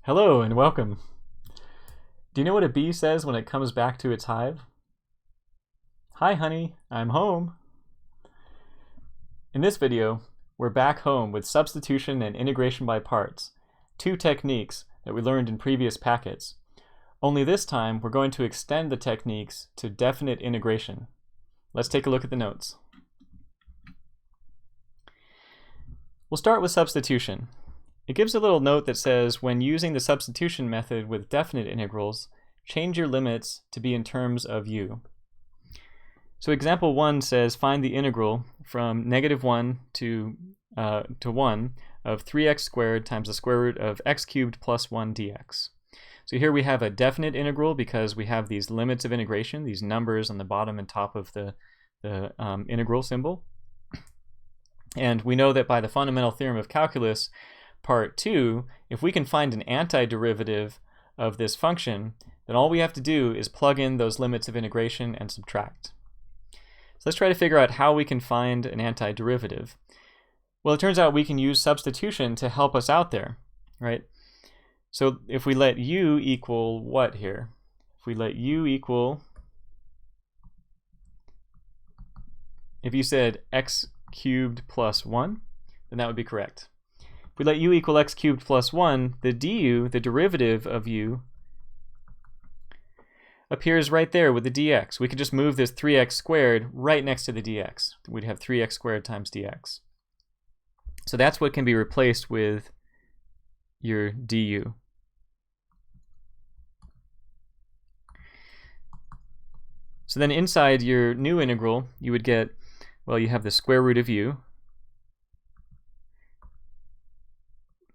Hello and welcome. Do you know what a bee says when it comes back to its hive? Hi honey, I'm home. In this video, we're back home with substitution and integration by parts, two techniques that we learned in previous packets. Only this time, we're going to extend the techniques to definite integration. Let's take a look at the notes. We'll start with substitution. It gives a little note that says, when using the substitution method with definite integrals, change your limits to be in terms of u. So example 1 says, find the integral from -1 to 1 of 3x squared times the square root of x cubed plus 1 dx. So here we have a definite integral because we have these limits of integration, these numbers on the bottom and top of the integral symbol. And we know that by the fundamental theorem of calculus, part 2, if we can find an antiderivative of this function, then all we have to do is plug in those limits of integration and subtract. So let's try to figure out how we can find an antiderivative. Well, it turns out we can use substitution to help us out there, right? So if we let u equal what here? If we let u equal, if you said x cubed plus 1, then that would be correct. If we let u equal x cubed plus 1, the du, the derivative of u, appears right there with the dx. We could just move this 3x squared right next to the dx. We'd have 3x squared times dx. So that's what can be replaced with your du. So then inside your new integral, you would get, well, you have the square root of u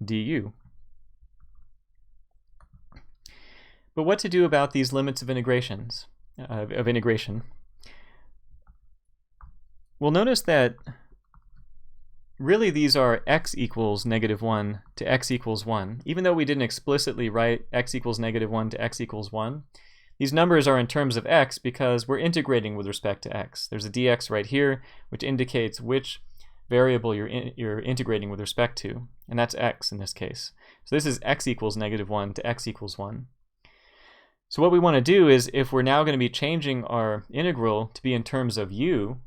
du. But what to do about these limits of integration? Well, notice that really these are x equals -1 to x equals 1. Even though we didn't explicitly write x equals -1 to x equals 1, these numbers are in terms of x because we're integrating with respect to x. There's a dx right here, which indicates which variable you're integrating with respect to, and that's x in this case. So this is x equals -1 to x equals 1. So what we want to do is, if we're now going to be changing our integral to be in terms of u,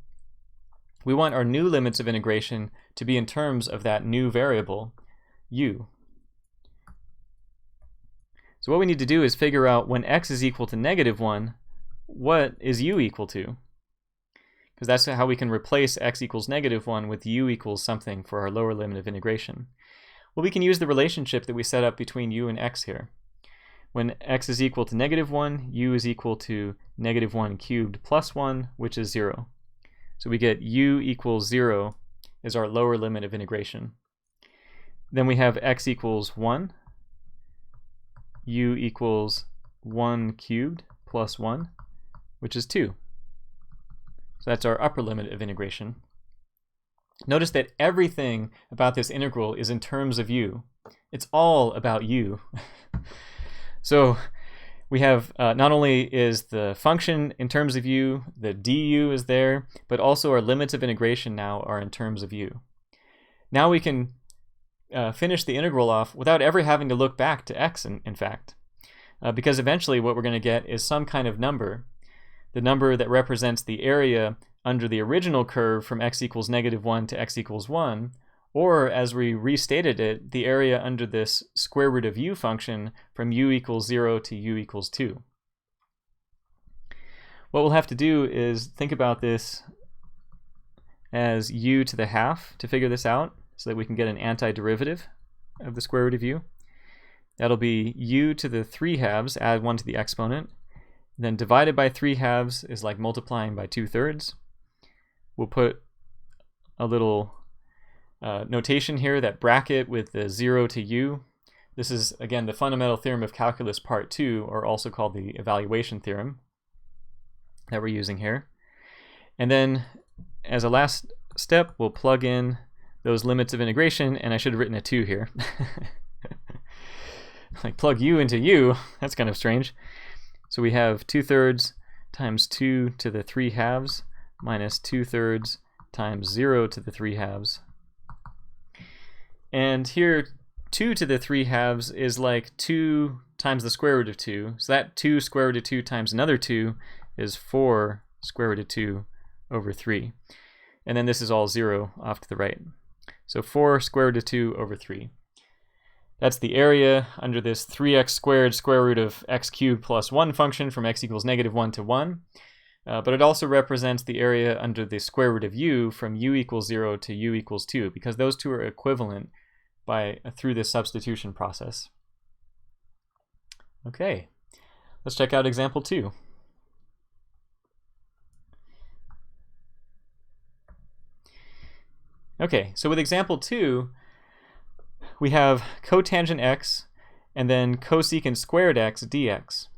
we want our new limits of integration to be in terms of that new variable, u. So what we need to do is figure out when x is equal to -1, what is u equal to? Because that's how we can replace x equals -1 with u equals something for our lower limit of integration. Well, we can use the relationship that we set up between u and x here. When x is equal to -1, u is equal to -1 cubed plus 1, which is 0. So we get u equals 0 is our lower limit of integration. Then we have x equals 1, u equals 1 cubed plus 1, which is 2. So that's our upper limit of integration. Notice that everything about this integral is in terms of u. It's all about u. So we have not only is the function in terms of u, the du is there, but also our limits of integration now are in terms of u. Now we can finish the integral off without ever having to look back to x, in fact, because eventually what we're going to get is some kind of number, the number that represents the area under the original curve from x equals -1 to x equals 1, or as we restated it, the area under this square root of u function from u equals 0 to u equals 2. What we'll have to do is think about this as u to the half to figure this out so that we can get an antiderivative of the square root of u. That'll be u to the 3 halves, add 1 to the exponent. Then divided by 3 halves is like multiplying by 2/3. We'll put a little notation here, that bracket with the 0 to u. This is, again, the fundamental theorem of calculus part 2, or also called the evaluation theorem that we're using here. And then as a last step, we'll plug in those limits of integration, and I should have written a 2 here. Like plug u into u, that's kind of strange. So we have 2/3 times 2 to the 3 halves minus 2/3 times 0 to the 3 halves. And here 2 to the 3 halves is like 2 times the square root of 2. So that 2 square root of 2 times another 2 is 4 square root of 2 over 3. And then this is all 0 off to the right. So 4 square root of 2 over 3. That's the area under this 3x squared square root of x cubed plus 1 function from x equals -1 to 1. But it also represents the area under the square root of u from u equals 0 to u equals 2, because those two are equivalent through this substitution process. Okay, let's check out example 2. Okay, so with example 2, we have cotangent x and then cosecant squared x dx.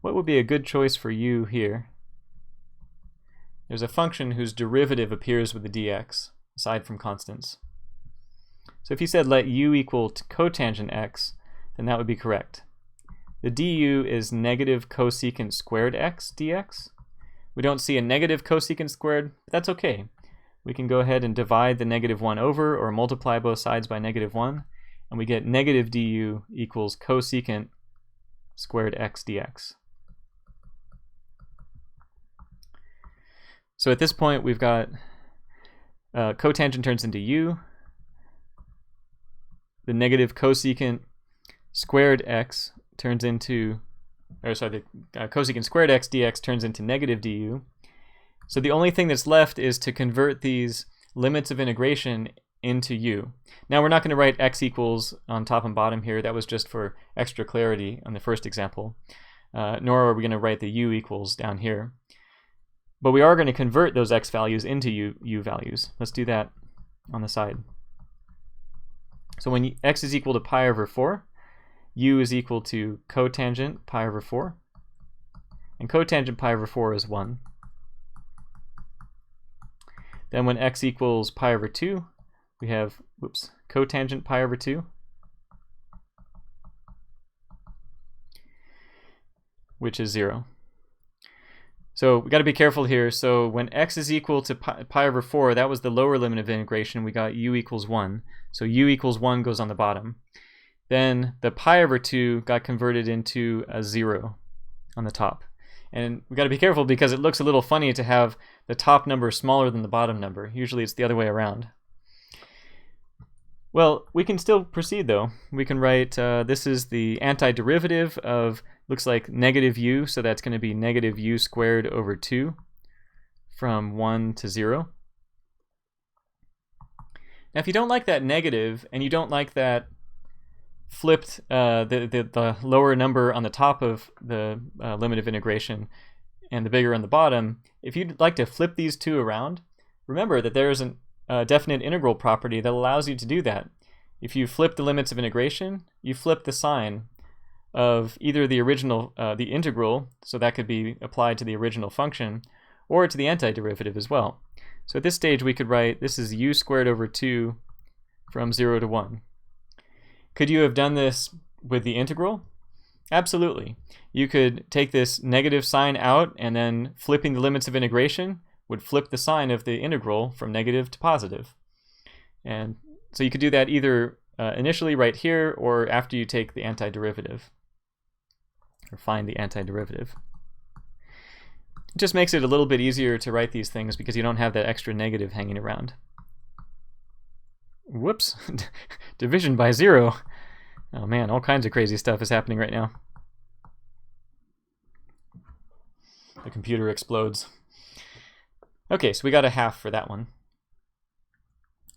What would be a good choice for u here? There's a function whose derivative appears with the dx, aside from constants. So if you said let u equal to cotangent x, then that would be correct. The du is negative cosecant squared x dx. We don't see a negative cosecant squared, but that's okay. We can go ahead and divide the -1 over, or multiply both sides by -1, and we get negative du equals cosecant squared x dx. So at this point, we've got cotangent turns into u. The negative cosecant squared x turns into, the cosecant squared x dx turns into negative du. So the only thing that's left is to convert these limits of integration into u. Now we're not going to write x equals on top and bottom here. That was just for extra clarity on the first example. Nor are we going to write the u equals down here. But we are going to convert those x values into u values. Let's do that on the side. So when x is equal to pi over 4, u is equal to cotangent pi over 4. And cotangent pi over 4 is 1. Then when x equals pi over 2, we have cotangent pi over 2, which is 0. So we got to be careful here. So when x is equal to pi over 4, that was the lower limit of integration. We got u equals 1. So u equals 1 goes on the bottom. Then the pi over 2 got converted into a 0 on the top. And we got to be careful because it looks a little funny to have the top number smaller than the bottom number. Usually it's the other way around. Well, we can still proceed though. We can write this is the antiderivative of, looks like negative u, so that's going to be negative u squared over 2 from 1 to 0. Now if you don't like that negative and you don't like that flipped the lower number on the top of the limit of integration and the bigger on the bottom, if you'd like to flip these two around, remember that there's a definite integral property that allows you to do that. If you flip the limits of integration, you flip the sign of either the original, the integral, so that could be applied to the original function, or to the antiderivative as well. So at this stage we could write this is u squared over 2 from 0 to 1. Could you have done this with the integral? Absolutely. You could take this negative sign out, and then flipping the limits of integration would flip the sign of the integral from negative to positive. And so you could do that either initially right here or after you take the antiderivative, or find the antiderivative. It just makes it a little bit easier to write these things because you don't have that extra negative hanging around. Whoops, division by 0. Oh man, all kinds of crazy stuff is happening right now. The computer explodes. Okay, so we got a half for that one.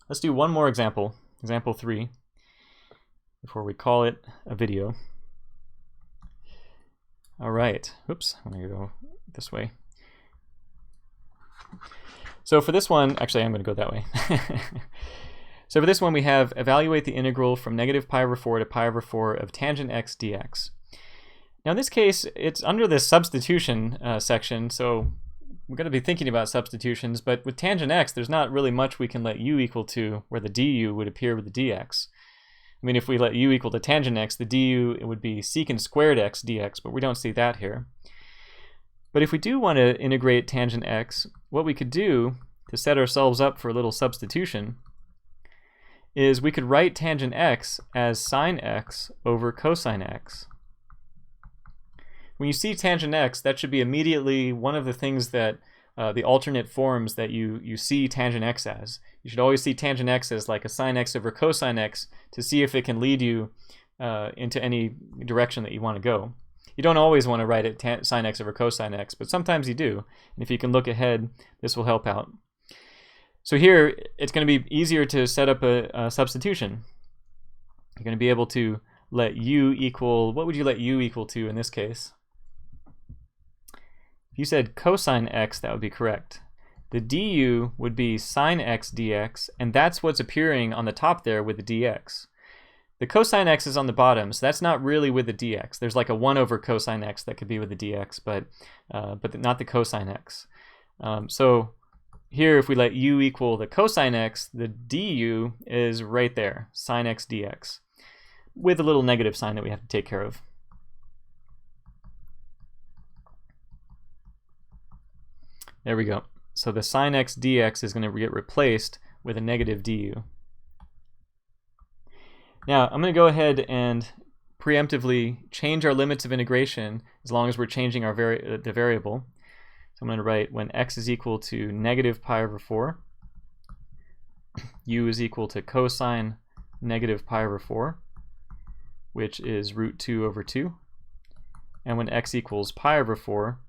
Let's do one more example, example 3, before we call it a video. All right, oops, I'm gonna go this way. So for this one, actually I'm gonna go that way. So for this one we have evaluate the integral from negative pi over 4 to pi over 4 of tangent x dx. Now in this case, it's under the substitution section, so we're going to be thinking about substitutions, but with tangent x, there's not really much we can let u equal to where the du would appear with the dx. I mean, if we let u equal to tangent x, the du it would be secant squared x dx, but we don't see that here. But if we do want to integrate tangent x, what we could do to set ourselves up for a little substitution is we could write tangent x as sine x over cosine x. When you see tangent x, that should be immediately one of the things that the alternate forms that you see tangent x as. You should always see tangent x as like a sine x over cosine x to see if it can lead you into any direction that you want to go. You don't always want to write it sine x over cosine x, but sometimes you do. And if you can look ahead, this will help out. So here, it's going to be easier to set up a substitution. You're going to be able to let u equal, what would you let u equal to in this case? If you said cosine x, that would be correct. The du would be sine x dx, and that's what's appearing on the top there with the dx. The cosine x is on the bottom, so that's not really with the dx. There's like a 1 over cosine x that could be with the dx, but not the cosine x. So here, if we let u equal the cosine x, the du is right there, sine x dx, with a little negative sign that we have to take care of. There we go. So the sine x dx is going to get replaced with a negative du. Now, I'm going to go ahead and preemptively change our limits of integration as long as we're changing our the variable. So I'm going to write when x is equal to negative pi over 4, u is equal to cosine negative pi over 4, which is root 2 over 2. And when x equals pi over 4,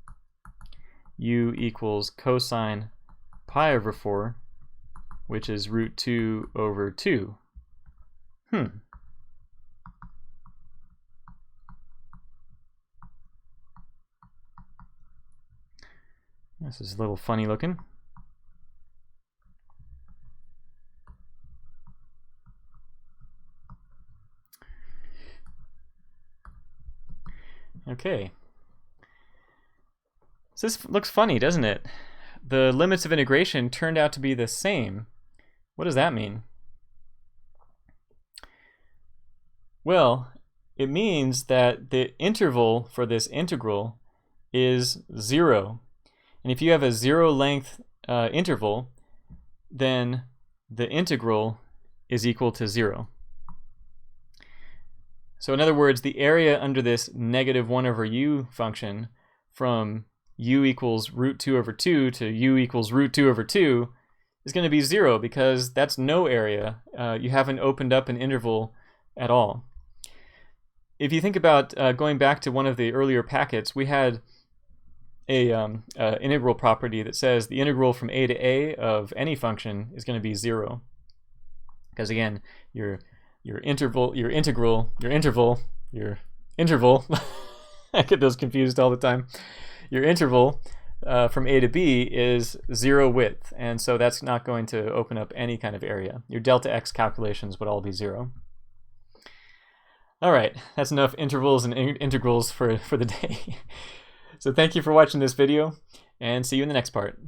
u equals cosine pi over 4, which is root 2 over 2. This is a little funny looking. Okay. So this looks funny, doesn't it? The limits of integration turned out to be the same. What does that mean? Well, it means that the interval for this integral is 0. And if you have a 0 length interval, then the integral is equal to 0. So in other words, the area under this negative 1 over u function from u equals root 2 over 2 to u equals root 2 over 2 is going to be 0 because that's no area. You haven't opened up an interval at all. If you think about going back to one of the earlier packets, we had a integral property that says the integral from a to a of any function is going to be 0. Because again, your interval, I get those confused all the time. Your interval from a to b is 0 width, and so that's not going to open up any kind of area. Your delta x calculations would all be 0. All right, that's enough intervals and integrals for the day. So thank you for watching this video, and see you in the next part.